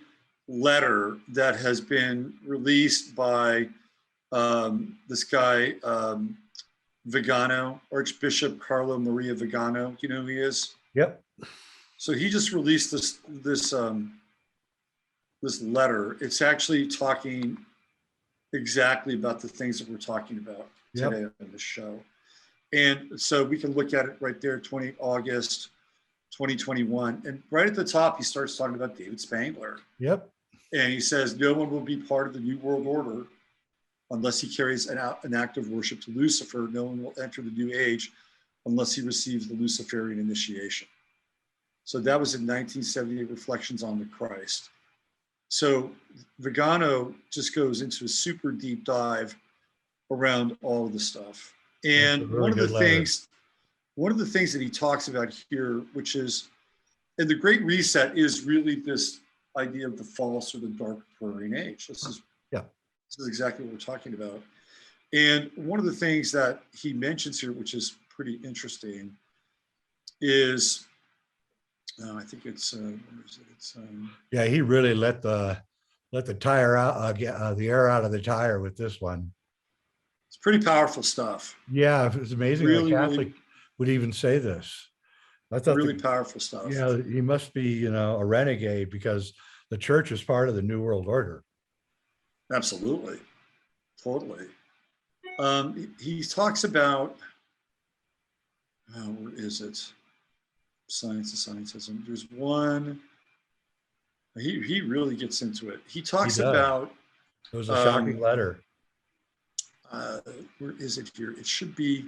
letter that has been released by this guy, Vigano, Archbishop Carlo Maria Vigano. You know who he is? Yep. So he just released this letter. It's actually talking exactly about the things that we're talking about today on the show. And so we can look at it right there, 20 August 2021. And right at the top, he starts talking about David Spangler. Yep. And he says, no one will be part of the New World Order unless he carries an act of worship to Lucifer. No one will enter the New Age unless he receives the Luciferian initiation. So that was in 1978, Reflections on the Christ. So Vigano just goes into a super deep dive around all of the stuff. And one of the things that he talks about here, which is, and the Great Reset is really this idea of the false or the dark Aquarian age. This is exactly what we're talking about. And one of the things that he mentions here, which is pretty interesting, is I think it's where is it? It's he really let the tire out, the air out of the tire with this one. It's pretty powerful stuff. Yeah, it's amazing. Really, a Catholic would even say this. I thought really powerful stuff. Yeah, he must be, a renegade, because the church is part of the New World Order. Absolutely, totally. He talks about, where is it? Science and Scientism. There's one. He really gets into it. He talks about. It was a shocking letter. Where is it here? It should be.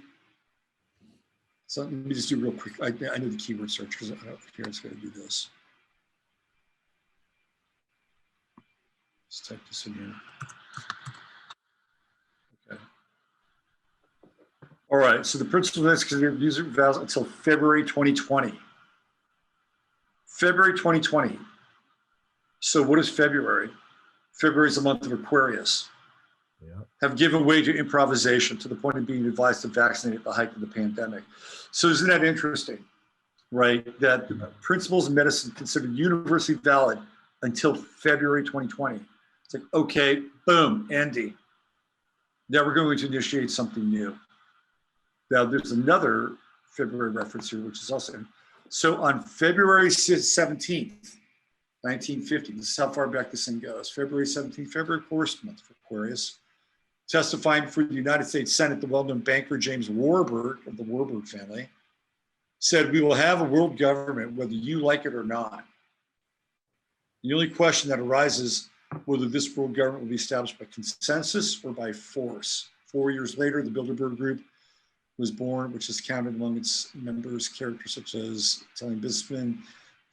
So let me just do real quick. I know the keyword search because here it's going to do this. Let's type this in here. Okay. All right. So the principle is because user valid until February 2020. February 2020. So what is February? February is the month of Aquarius. Yeah. Have given way to improvisation to the point of being advised to vaccinate at the height of the pandemic. So isn't that interesting, right? That principles in medicine considered universally valid until February 2020. It's like, okay, boom, Andy. Now we're going to initiate something new. Now there's another February reference here, which is also, so on February 17th, 1950, this is how far back this thing goes. February 17th, February, of course, month of Aquarius. Testifying before the United States Senate, the well-known banker James Warburg of the Warburg family said, we will have a world government whether you like it or not. The only question that arises whether this world government will be established by consensus or by force. 4 years later, the Bilderberg Group was born, which is counted among its members characters such as Italian businessman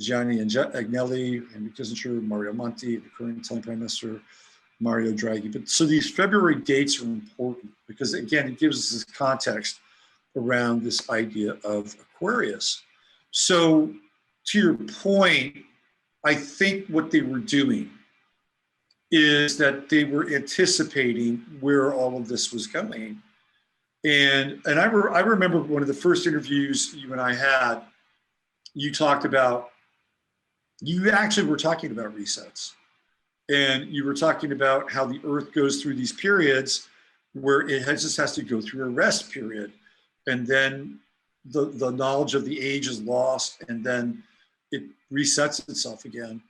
Gianni Agnelli, Henry Kissinger, Mario Monti, the current Italian Prime Minister, Mario Draghi. But so these February dates are important because, again, it gives us this context around this idea of Aquarius. So to your point, I think what they were doing is that they were anticipating where all of this was going. And I remember one of the first interviews you and I had, you actually were talking about resets. And you were talking about how the earth goes through these periods where it just has to go through a rest period. And then the knowledge of the age is lost, and then it resets itself again.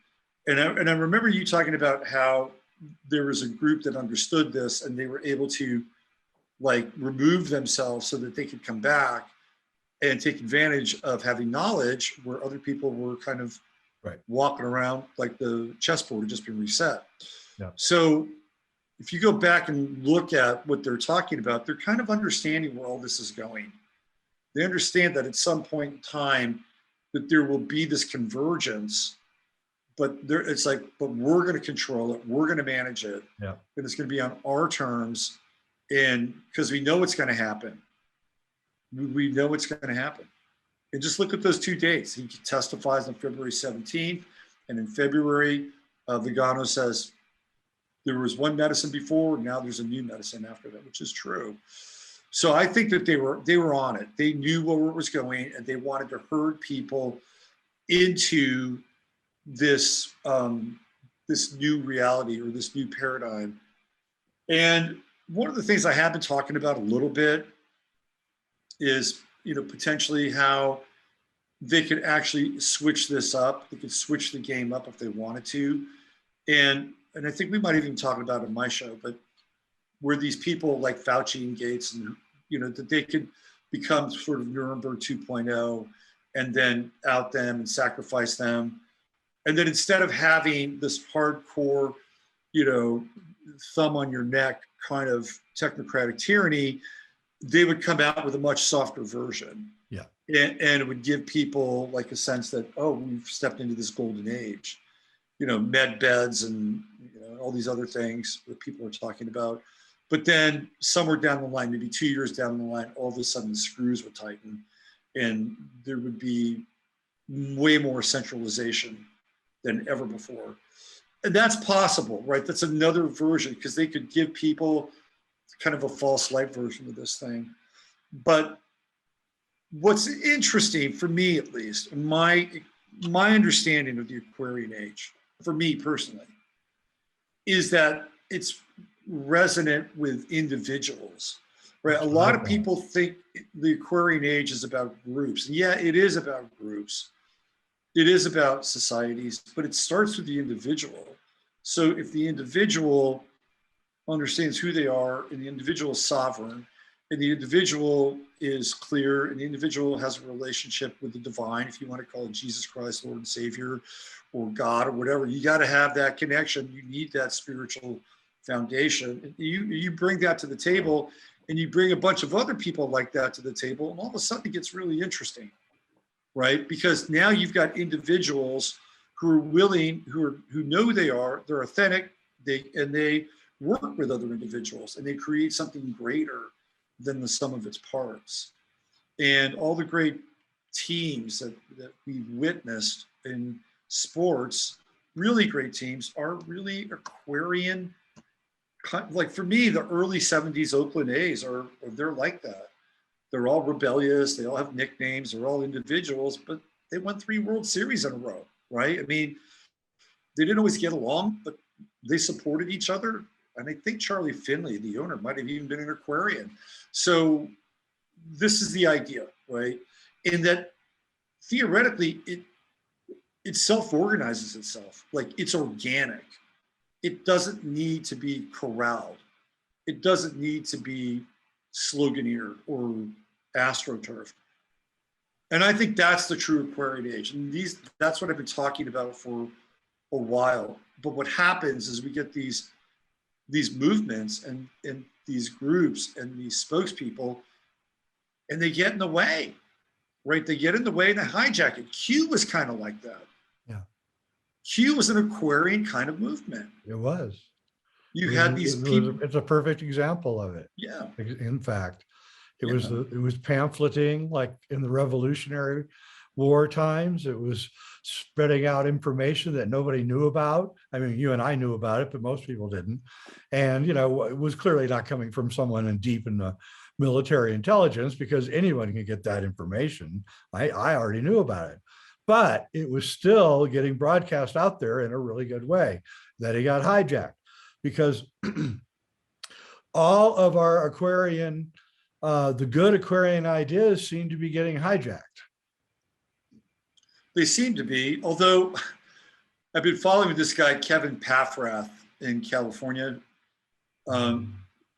And I remember you talking about how there was a group that understood this and they were able to remove themselves so that they could come back and take advantage of having knowledge where other people were kind of Right. walking around like the chessboard had just been reset. Yeah. So if you go back and look at what they're talking about, they're kind of understanding where all this is going. They understand that at some point in time that there will be this convergence, but it's like, but we're going to control it. We're going to manage it. Yeah. And it's going to be on our terms. And because we know it's going to happen. We know it's going to happen. And just look at those 2 dates. He testifies on February 17th. And in February, Vigano says, there was one medicine before, now there's a new medicine after that, which is true. So I think that they were on it. They knew where it was going, and they wanted to herd people into this this new reality or this new paradigm. And one of the things I have been talking about a little bit is, potentially how they could actually switch this up. They could switch the game up if they wanted to. And I think we might even talk about it in my show, but where these people like Fauci and Gates, and that they could become sort of Nuremberg 2.0 and then out them and sacrifice them. And then instead of having this hardcore, thumb on your neck kind of technocratic tyranny, they would come out with a much softer version. Yeah. And it would give people like a sense that, oh, we've stepped into this golden age, med beds and all these other things that people are talking about. But then somewhere down the line, maybe 2 years down the line, all of a sudden the screws would tighten and there would be way more centralization than ever before. And that's possible, right? That's another version, because they could give people kind of a false light version of this thing. But what's interesting for me, at least, my understanding of the Aquarian age, for me personally, is that it's resonant with individuals, right? A lot of people think the Aquarian age is about groups. And yeah, it is about groups. It is about societies, but it starts with the individual. So if the individual understands who they are, and the individual is sovereign, and the individual is clear, and the individual has a relationship with the divine, if you want to call it Jesus Christ, Lord and Savior, or God, or whatever, you got to have that connection. You need that spiritual foundation. And you bring that to the table, and you bring a bunch of other people like that to the table, and all of a sudden it gets really interesting, right? Because now you've got individuals who are willing, who know they're authentic, they work with other individuals, and they create something greater than the sum of its parts. And all the great teams that we've witnessed in sports, really great teams, are really Aquarian. Like for me, the early 70s Oakland A's they're like that. They're all rebellious, they all have nicknames, they're all individuals, but they won 3 World Series in a row, right? I mean, they didn't always get along, but they supported each other. And I think Charlie Finley, the owner, might have even been an Aquarian. So this is the idea, right? In that theoretically, it self-organizes itself. Like, it's organic. It doesn't need to be corralled. It doesn't need to be sloganeered or astroturfed. And I think that's the true Aquarian age. And that's what I've been talking about for a while. But what happens is we get these movements and these groups and these spokespeople, and they get in the way, right? They get in the way and they hijack it. Q was kind of like that. Yeah. Q was an Aquarian kind of movement. It was. You had these people. It's a perfect example of it. Yeah. In fact, it was pamphleting, like in the Revolutionary War times. It was spreading out information that nobody knew about. I mean, you and I knew about it, but most people didn't. And, it was clearly not coming from someone deep in the military intelligence, because anyone can get that information. I already knew about it, but it was still getting broadcast out there in a really good way. That it got hijacked, because all of our Aquarian, the good Aquarian ideas seem to be getting hijacked. They seem to be, although I've been following this guy, Kevin Paffrath, in California.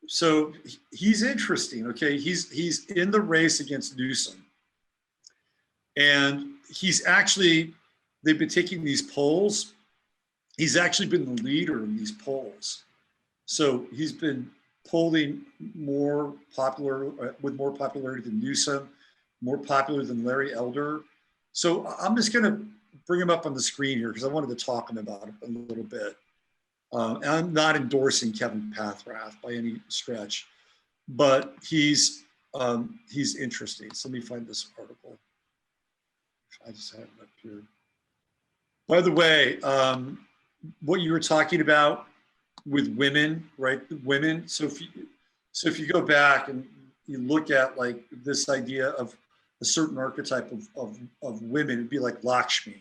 So he's interesting, okay? He's in the race against Newsom. And he's actually they've been taking these polls. He's actually been the leader in these polls. So he's been polling more popular, with more popularity than Newsom, more popular than Larry Elder. So I'm just going to bring him up on the screen here because I wanted to talk him about it a little bit. And I'm not endorsing Kevin Paffrath by any stretch, but he's interesting. So let me find this article. I just have it up here. By the way, what you were talking about with women, right? Women. So if you go back and you look at like this idea of a certain archetype of women, it'd be like Lakshmi,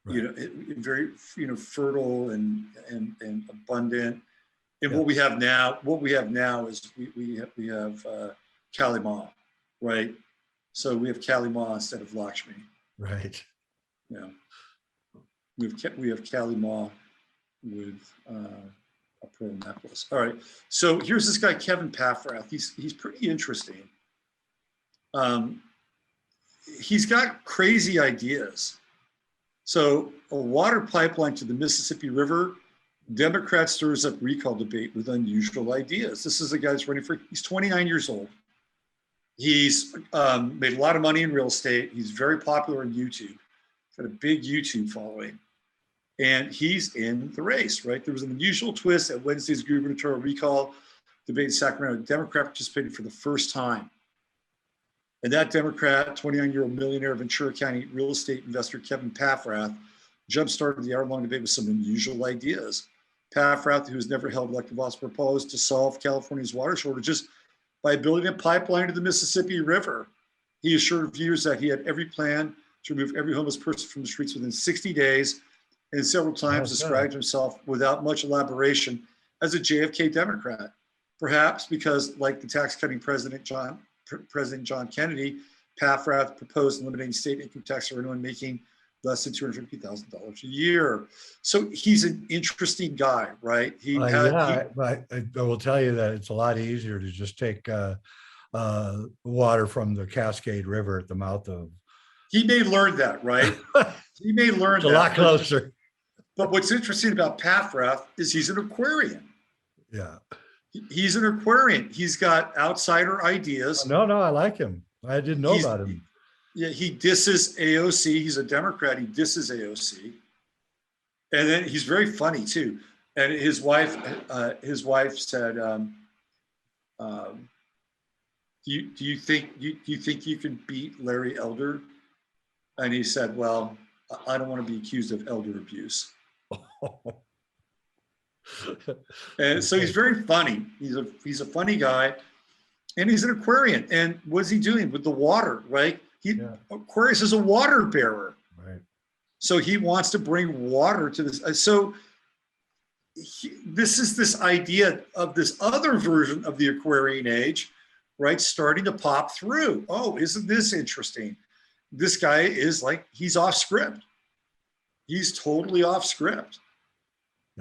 right. You know, very, you know, fertile and abundant. And what we have now is we have Kali Ma, right? So we have Kali Ma instead of Lakshmi. Right. Yeah. We have Kali Ma with a pearl necklace. All right. So here's this guy, Kevin Paffrath. He's pretty interesting. He's got crazy ideas. So a water pipeline to the Mississippi River, Democrat stirs up recall debate with unusual ideas. This is a guy that's running for, he's 29 years old. He's made a lot of money in real estate. He's very popular on YouTube. He's got a big YouTube following. And he's in the race, right? There was an unusual twist at Wednesday's gubernatorial recall debate in Sacramento. A Democrat participated for the first time. And that Democrat, 29-year-old millionaire Ventura County real estate investor Kevin Paffrath, jump-started the hour-long debate with some unusual ideas. Paffrath, who has never held elective office, proposed to solve California's water shortages by building a pipeline to the Mississippi River. He assured viewers that he had every plan to remove every homeless person from the streets within 60 days, and several times described himself without much elaboration as a JFK Democrat. Perhaps because, like the tax-cutting President John Kennedy, Paffrath proposed eliminating state income tax for anyone making less than $250,000 a year. So he's an interesting guy, right? But I will tell you that it's a lot easier to just take water from the Cascade River at the mouth of. He may learn that, right? He may learn that. A lot closer. But what's interesting about Paffrath is he's an Aquarian. Yeah. He's an Aquarian. He's got outsider ideas. No, I like him. I didn't know about him. Yeah, he disses AOC. He's a Democrat. He disses AOC. And then he's very funny too. And his wife said, do you think you can beat Larry Elder? And he said, well, I don't want to be accused of elder abuse. And so he's very funny. He's a funny guy, and he's an Aquarian. And what's he doing with the water, right? Aquarius is a water bearer. Right. So he wants to bring water to this. So this is this idea of this other version of the Aquarian age, right? Starting to pop through. Oh, isn't this interesting? This guy is like, he's off script. He's totally off script.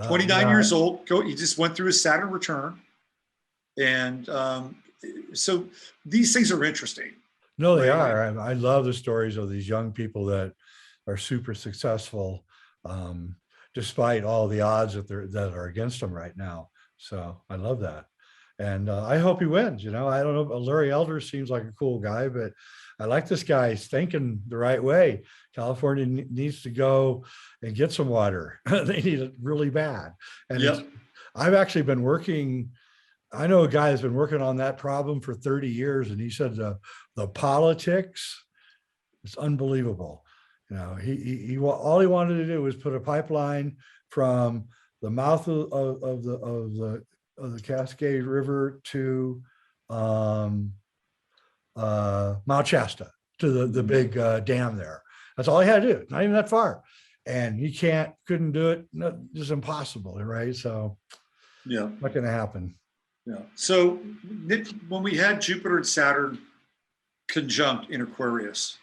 29 years old. He just went through his Saturn return. And so these things are interesting. No, they are. I love the stories of these young people that are super successful, despite all the odds that are against them right now. So I love that. And I hope he wins. You know, I don't know. Larry Elder seems like a cool guy, but I like this guy. He's thinking the right way. California needs to go and get some water. They need it really bad. And I've actually been working. I know a guy that's been working on that problem for 30 years. And he said the politics is unbelievable. You know, he all he wanted to do was put a pipeline from the mouth of the Cascade River to Mount Shasta, to the big dam there. That's all he had to do. Not even that far. And he couldn't do it. No, it's impossible, right? So not going to happen. Yeah. So when we had Jupiter and Saturn conjunct in Aquarius,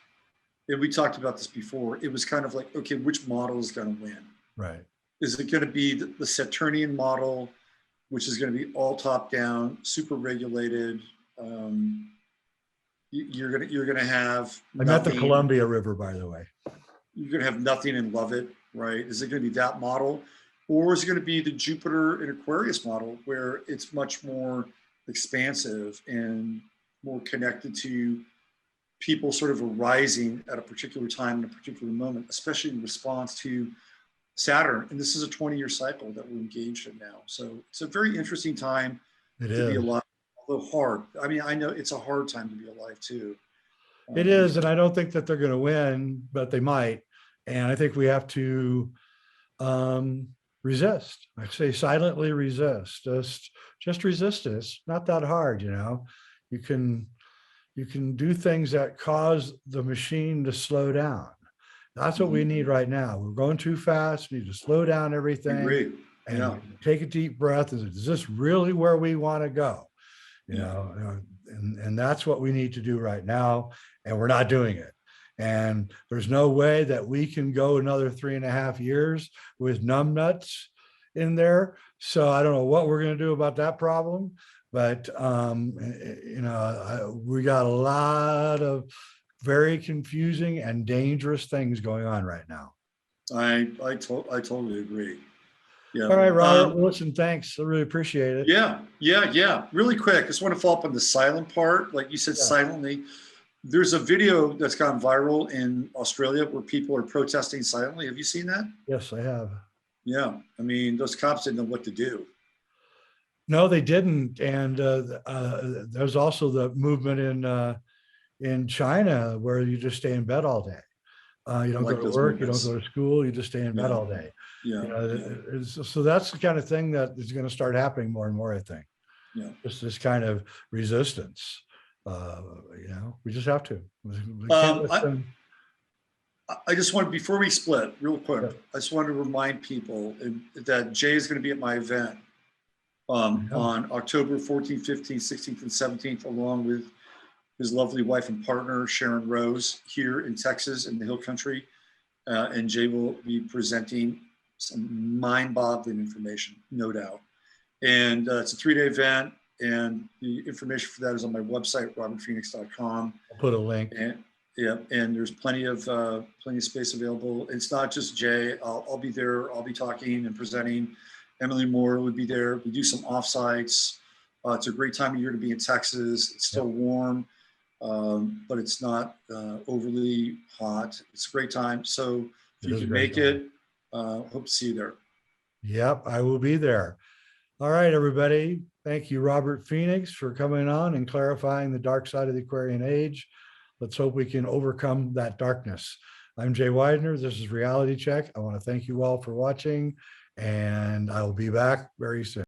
and we talked about this before, it was kind of like, okay, which model is going to win? Right. Is it going to be the Saturnian model, which is going to be all top down, super regulated? You're going to have. I met the Columbia River, by the way. you're going to have nothing and love it, right? Is it going to be that model? Or is it going to be the Jupiter and Aquarius model where it's much more expansive and more connected to people sort of arising at a particular time in a particular moment, especially in response to Saturn? And this is a 20-year cycle that we're engaged in now. So it's a very interesting time It to be is. alive, although hard. I mean, I know it's a hard time to be alive too. It is, and I don't think that they're going to win, but they might. And I think we have to resist. I say silently resist. Just resist it. It's not that hard, you know. You can do things that cause the machine to slow down. That's what we need right now. We're going too fast. We need to slow down everything. Agree. And Yeah. take a deep breath. Is this really where we want to go? You know, and that's what we need to do right now. And we're not doing it. And there's no way that we can go another 3.5 years with numbnuts in there. So I don't know what we're going to do about that problem. But, you know, we got a lot of very confusing and dangerous things going on right now. I totally agree. Yeah. All right, Robert, listen, thanks. I really appreciate it. Yeah. Really quick, I just want to follow up on the silent part. Like you said, silently. There's a video that's gone viral in Australia where people are protesting silently. Have you seen that? Yes, I have. Yeah. I mean, those cops didn't know what to do. No, they didn't. And there's also the movement in China where you just stay in bed all day. You don't go to work, you don't go to school, you just stay in bed all day. Yeah. You know, so that's the kind of thing that is going to start happening more and more, I think. Yeah. Just this kind of resistance. You know, we just have to. We can't let them... I just want, before we split, real quick, I just want to remind people that Jay is going to be at my event on October 14th, 15th, 16th, and 17th, along with his lovely wife and partner, Sharon Rose, here in Texas in the Hill Country. And Jay will be presenting some mind-boggling information, no doubt. And it's a 3-day event. And the information for that is on my website, robertphoenix.com. I'll put a link. And and there's plenty of space available. It's not just Jay. I'll be there. I'll be talking and presenting. Emily Moore would be there. We do some offsites. It's a great time of year to be in Texas. It's still warm, but it's not overly hot. It's a great time. So if you can make it, hope to see you there. Yep, I will be there. All right, everybody. Thank you, Robert Phoenix, for coming on and clarifying the dark side of the Aquarian age. Let's hope we can overcome that darkness. I'm Jay Weidner. This is Reality Check. I want to thank you all for watching, and I will be back very soon.